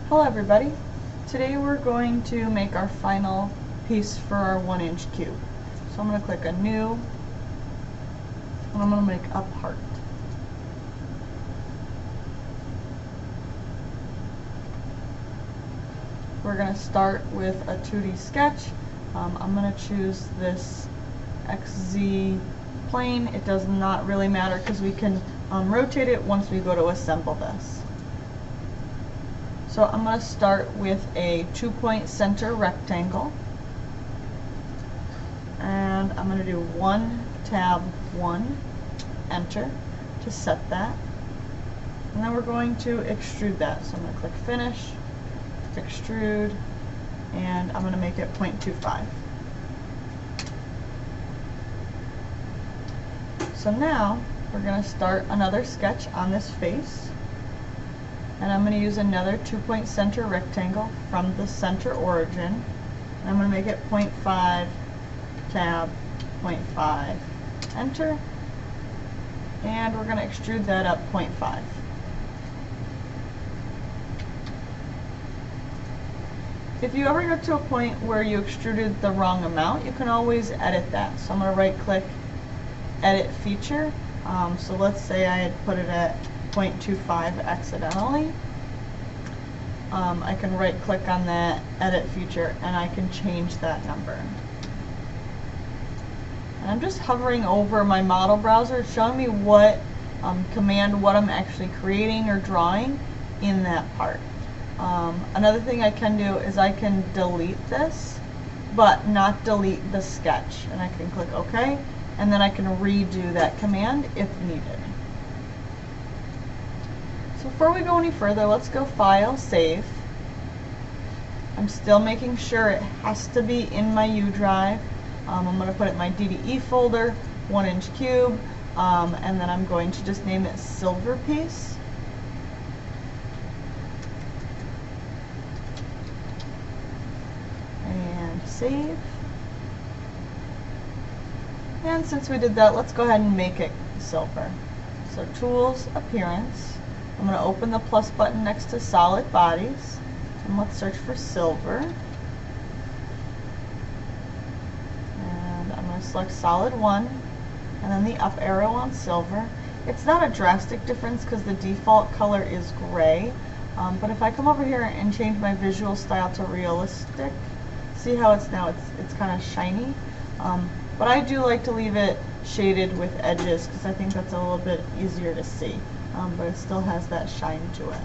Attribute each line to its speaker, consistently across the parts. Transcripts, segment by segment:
Speaker 1: Hello everybody. Today we're going to make our final piece for our 1-inch cube. So I'm going to click a new, and I'm going to make a part. We're going to start with a 2D sketch. I'm going to choose this XZ plane. It does not really matter because we can rotate it once we go to assemble this. So I'm going to start with a 2-point center rectangle, and I'm going to do 1 tab 1, enter to set that, and then we're going to extrude that. So I'm going to click finish, extrude, and I'm going to make it 0.25. So now we're going to start another sketch on this face. And I'm going to use another 2-point center rectangle from the center origin. And I'm going to make it 0.5, tab, 0.5, enter. And we're going to extrude that up 0.5. If you ever get to a point where you extruded the wrong amount, you can always edit that. So I'm going to right click, edit feature. So let's say I had put it at 0.25 accidentally. I can right click on that edit feature and I can change that number. And I'm just hovering over my model browser, showing me what command, what I'm actually creating or drawing in that part. Another thing I can do is I can delete this, but not delete the sketch. And I can click OK, and then I can redo that command if needed. Before we go any further, let's go File, Save. I'm still making sure it has to be in my U drive. I'm going to put it in my DDE folder, 1-inch cube, and then I'm going to just name it Silver Piece. And save. And since we did that, let's go ahead and make it silver. So Tools, Appearance. I'm going to open the plus button next to solid bodies, and let's search for silver. And I'm going to select solid 1, and then the up arrow on silver. It's not a drastic difference because the default color is gray, but if I come over here and change my visual style to realistic, see how it's now, it's kind of shiny. But I do like to leave it shaded with edges because I think that's a little bit easier to see. But it still has that shine to it.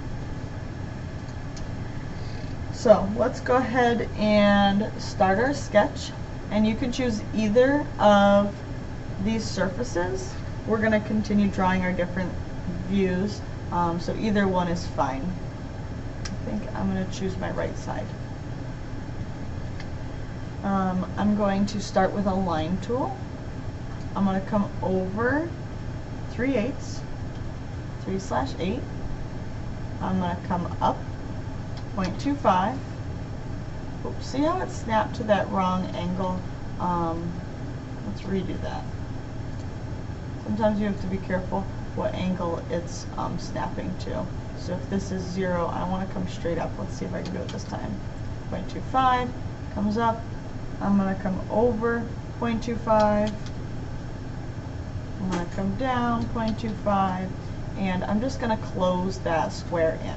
Speaker 1: So let's go ahead and start our sketch, and you can choose either of these surfaces. We're going to continue drawing our different views, so either one is fine. I think I'm going to choose my right side. I'm going to start with a line tool. I'm going to come over 3/8. 3/8. I'm going to come up 0.25. Oops, see how it snapped to that wrong angle? Let's redo that. Sometimes you have to be careful what angle it's snapping to. So if this is 0, I want to come straight up. Let's see if I can do it this time. 0.25 comes up. I'm going to come over 0.25. I'm going to come down 0.25. And I'm just going to close that square in.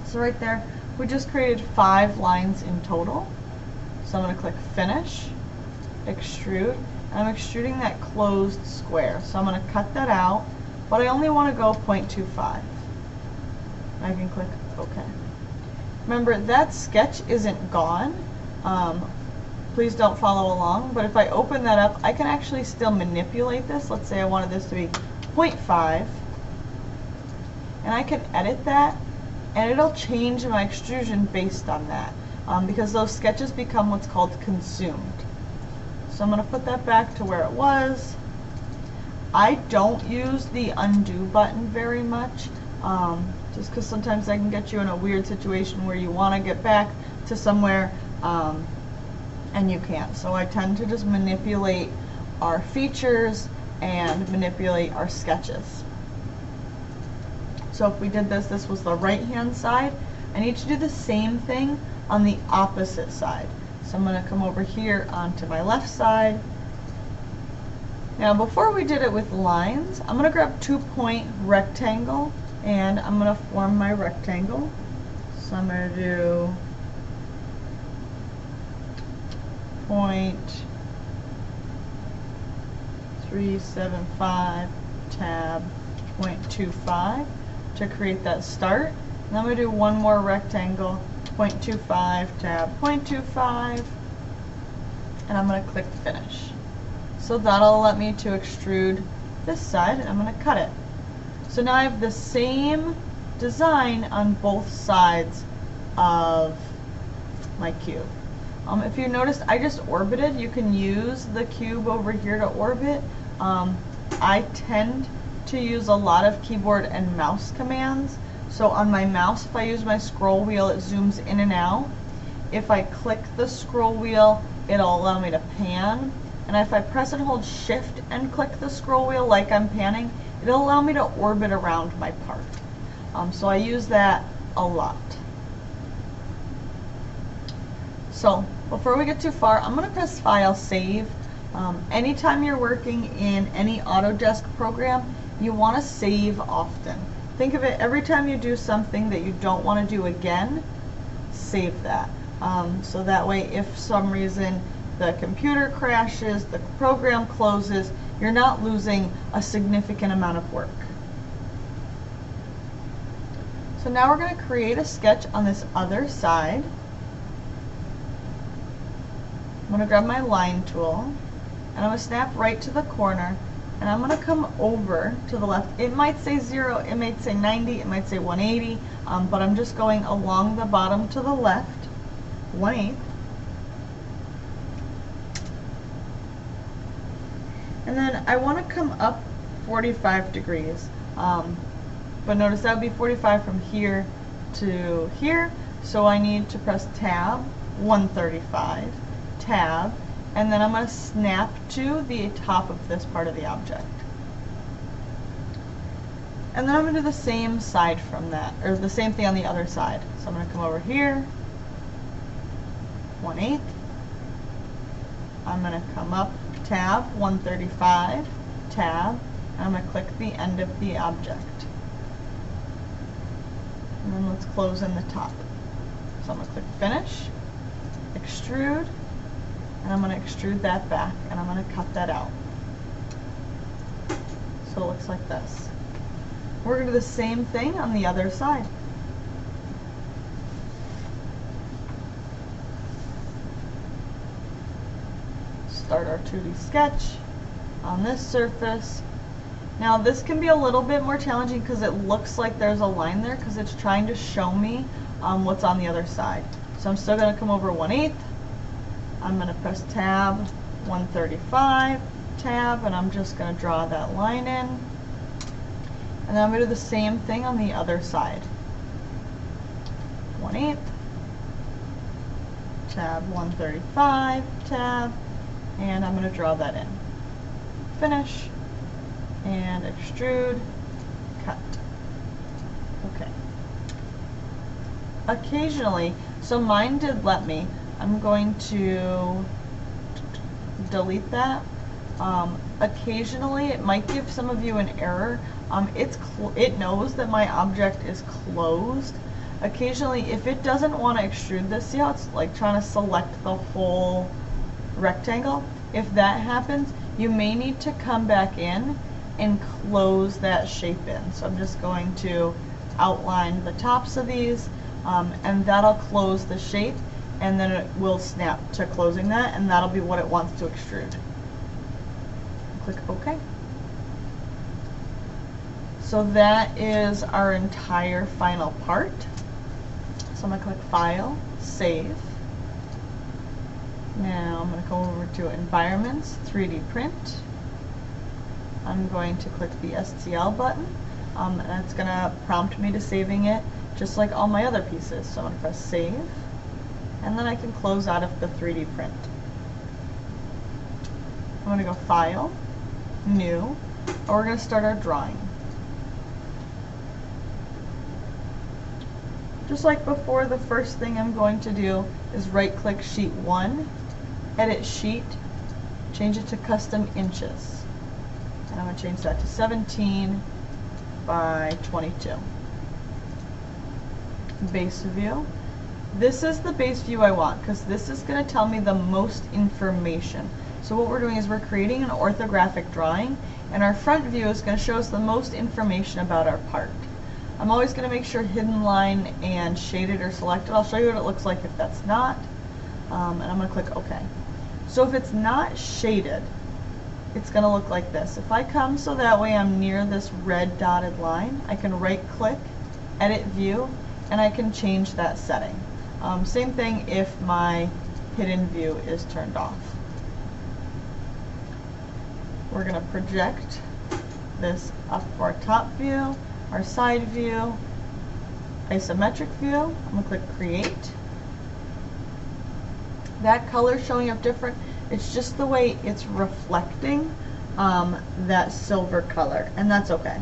Speaker 1: So right there, we just created 5 lines in total. So I'm going to click Finish, Extrude, and I'm extruding that closed square. So I'm going to cut that out, but I only want to go 0.25. I can click OK. Remember, that sketch isn't gone. Please don't follow along, but if I open that up, I can actually still manipulate this. Let's say I wanted this to be 0.5. And I can edit that, and it'll change my extrusion based on that, because those sketches become what's called consumed. So I'm going to put that back to where it was. I don't use the undo button very much, just because sometimes that can get you in a weird situation where you want to get back to somewhere and you can't. So I tend to just manipulate our features and manipulate our sketches. So if we did this, this was the right hand side, I need to do the same thing on the opposite side. So I'm going to come over here onto my left side. Now before we did it with lines, I'm going to grab 2-point rectangle and I'm going to form my rectangle. So I'm going to do 0.375 tab 0.25 to create that start. And I'm going to do one more rectangle, 0.25 tab 0.25, and I'm going to click finish. So that'll let me to extrude this side, and I'm going to cut it. So now I have the same design on both sides of my cube. If you noticed, I just orbited. You can use the cube over here to orbit. I tend to use a lot of keyboard and mouse commands. So on my mouse, if I use my scroll wheel, it zooms in and out. If I click the scroll wheel, it'll allow me to pan. And if I press and hold shift and click the scroll wheel like I'm panning, it'll allow me to orbit around my part. So I use that a lot. So before we get too far, I'm going to press File, Save. Anytime you're working in any Autodesk program, you want to save often. Think of it, every time you do something that you don't want to do again, save that. So that way, if for some reason the computer crashes, the program closes, you're not losing a significant amount of work. So now we're going to create a sketch on this other side. I'm going to grab my line tool, and I'm going to snap right to the corner, and I'm going to come over to the left. It might say 0, it might say 90, it might say 180, but I'm just going along the bottom to the left, 1/8. And then I want to come up 45 degrees. But notice that would be 45 from here to here, so I need to press tab 135, tab, and then I'm going to snap to the top of this part of the object. And then I'm going to do the same side from that, or the same thing on the other side. So I'm going to come over here, 1/8. I'm going to come up, tab 135, tab, and I'm going to click the end of the object. And then let's close in the top. So I'm going to click finish, extrude, and I'm going to extrude that back, and I'm going to cut that out. So it looks like this. We're going to do the same thing on the other side. Start our 2D sketch on this surface. Now this can be a little bit more challenging because it looks like there's a line there because it's trying to show me what's on the other side. So I'm still going to come over 1/8. I'm going to press tab 135, tab, and I'm just going to draw that line in. And then I'm going to do the same thing on the other side. 1/8, tab 135, tab, and I'm going to draw that in. Finish, and extrude, cut. Okay. Occasionally, so mine did let me, I'm going to delete that. Occasionally, it might give some of you an error. It knows that my object is closed. Occasionally, if it doesn't want to extrude this, see how it's like trying to select the whole rectangle? If that happens, you may need to come back in and close that shape in. So I'm just going to outline the tops of these, and that'll close the shape, and then it will snap to closing that, and that'll be what it wants to extrude. Click OK. So that is our entire final part. So I'm going to click File, Save. Now I'm going to go over to Environments, 3D Print. I'm going to click the STL button, and it's going to prompt me to saving it just like all my other pieces. So I'm going to press Save, and then I can close out of the 3D print. I'm going to go File, New, and we're going to start our drawing. Just like before, the first thing I'm going to do is right-click Sheet 1, Edit Sheet, change it to Custom Inches. And I'm going to change that to 17 by 22. Base view. This is the base view I want because this is going to tell me the most information. So what we're doing is we're creating an orthographic drawing, and our front view is going to show us the most information about our part. I'm always going to make sure hidden line and shaded are selected. I'll show you what it looks like if that's not. And I'm going to click OK. So if it's not shaded, it's going to look like this. If I come so that way I'm near this red dotted line, I can right click, edit view, and I can change that setting. Same thing if my hidden view is turned off. We're going to project this up for our top view, our side view, isometric view. I'm going to click Create. That color showing up different, it's just the way it's reflecting that silver color, and that's okay.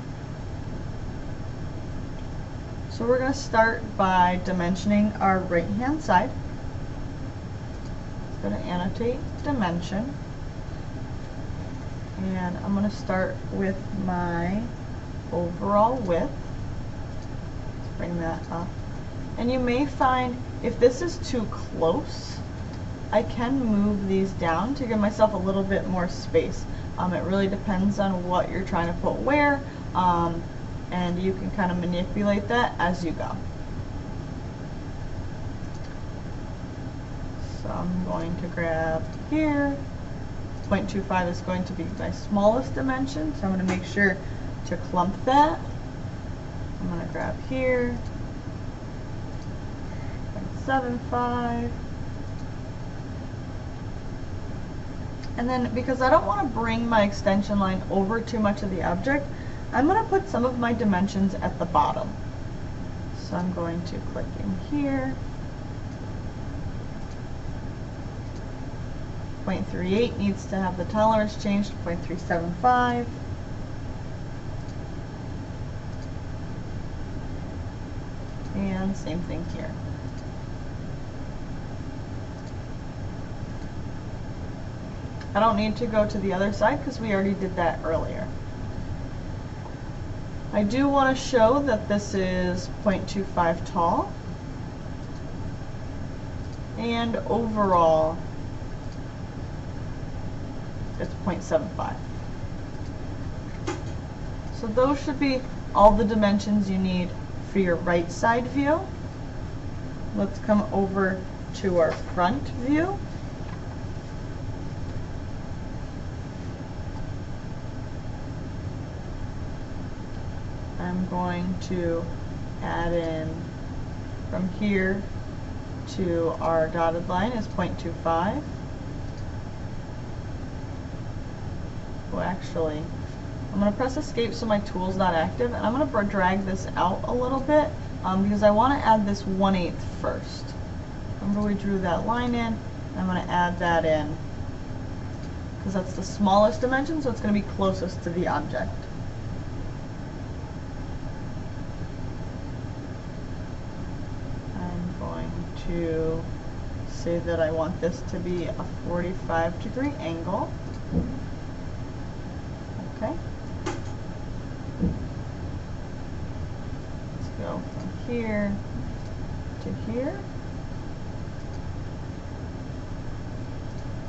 Speaker 1: So we're going to start by dimensioning our right hand side. I'm going to annotate dimension, and I'm going to start with my overall width. Let's bring that up. And you may find if this is too close, I can move these down to give myself a little bit more space. It really depends on what you're trying to put where, and you can kind of manipulate that as you go. So I'm going to grab here. 0.25 is going to be my smallest dimension, so I'm going to make sure to clump that. I'm going to grab here. 0.75. And then because I don't want to bring my extension line over too much of the object, I'm going to put some of my dimensions at the bottom. So I'm going to click in here. 0.38 needs to have the tolerance changed to 0.375. And same thing here. I don't need to go to the other side because we already did that earlier. I do want to show that this is 0.25 tall, and overall it's 0.75. So those should be all the dimensions you need for your right side view. Let's come over to our front view. I'm going to add in from here to our dotted line is 0.25. Well, actually, I'm going to press escape so my tool's not active, and I'm going to drag this out a little bit because I want to add this 1/8 first. Remember we drew that line in, and I'm going to add that in because that's the smallest dimension, so it's going to be closest to the object. To say that I want this to be a 45-degree angle. Okay. Let's go from here to here.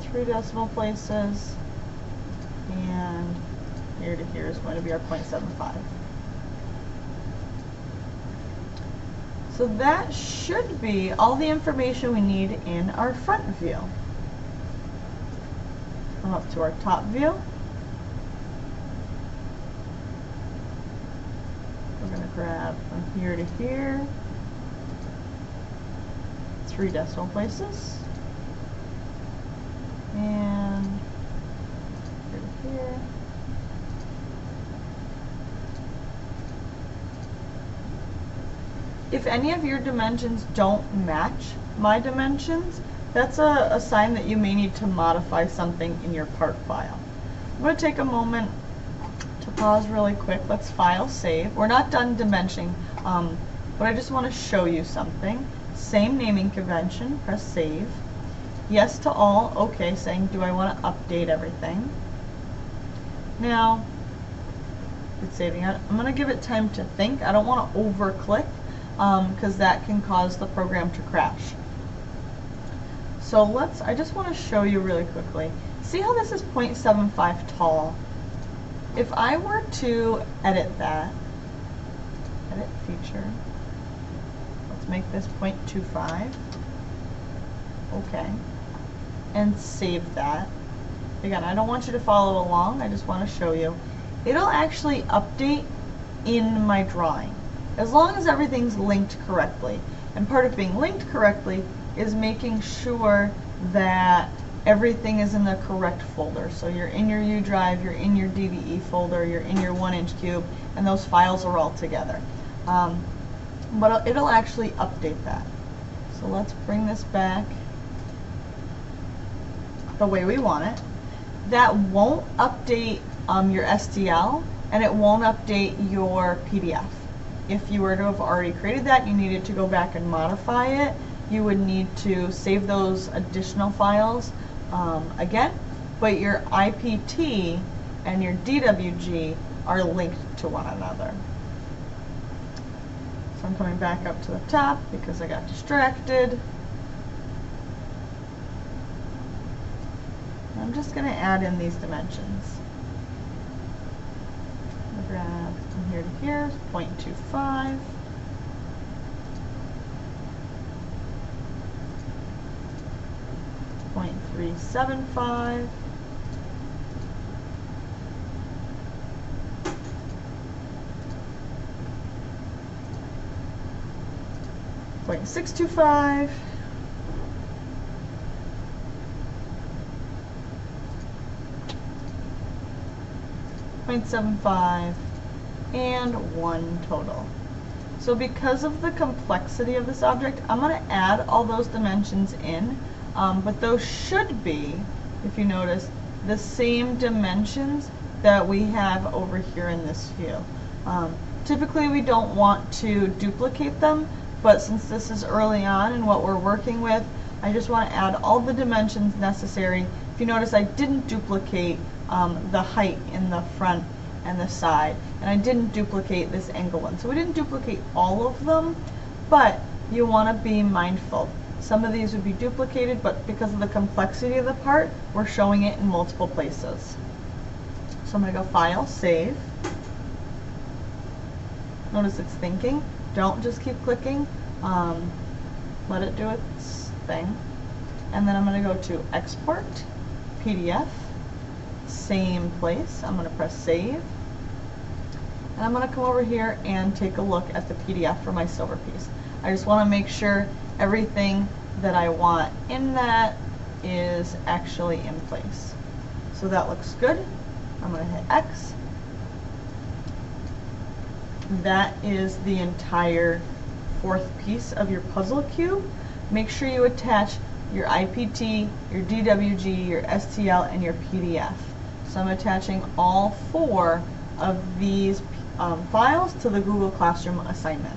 Speaker 1: 3 decimal places, and here to here is going to be our 0.75. So that should be all the information we need in our front view. Come up to our top view. We're going to grab from here to here 3 decimal places. And here to here. If any of your dimensions don't match my dimensions, that's a sign that you may need to modify something in your part file. I'm going to take a moment to pause really quick. Let's file, save. We're not done dimensioning. but I just want to show you something. Same naming convention, press save. Yes to all, okay, saying do I want to update everything. Now, it's saving. I'm going to give it time to think. I don't want to over-click because that can cause the program to crash. So I just want to show you really quickly. See how this is 0.75 tall? If I were to edit that, edit feature, let's make this 0.25, okay, and save that. Again, I don't want you to follow along, I just want to show you. It'll actually update in my drawing, as long as everything's linked correctly. And part of being linked correctly is making sure that everything is in the correct folder. So you're in your U drive, you're in your DVE folder, you're in your 1-inch cube, and those files are all together. But it'll actually update that. So let's bring this back the way we want it. That won't update your STL, and it won't update your PDF. If you were to have already created that, you needed to go back and modify it, you would need to save those additional files again, but your IPT and your DWG are linked to one another. So I'm coming back up to the top because I got distracted. I'm just going to add in these dimensions. I'm going to grab from here to here, 0.25. 0.375. 0.625. 0.75 and 1 total. So because of the complexity of this object, I'm going to add all those dimensions in, but those should be, if you notice, the same dimensions that we have over here in this view. Typically we don't want to duplicate them, but since this is early on and what we're working with, I just want to add all the dimensions necessary. If you notice, I didn't duplicate the height in the front and the side, and I didn't duplicate this angle one. So we didn't duplicate all of them, but you want to be mindful. Some of these would be duplicated, but because of the complexity of the part, we're showing it in multiple places. So I'm going to go File, Save. Notice it's thinking. Don't just keep clicking. Let it do its thing. And then I'm going to go to Export, PDF, same place. I'm going to press Save. And I'm going to come over here and take a look at the PDF for my silver piece. I just want to make sure everything that I want in that is actually in place. So that looks good. I'm going to hit X. That is the entire fourth piece of your puzzle cube. Make sure you attach your IPT, your DWG, your STL, and your PDF. So I'm attaching all 4 of these files to the Google Classroom assignment.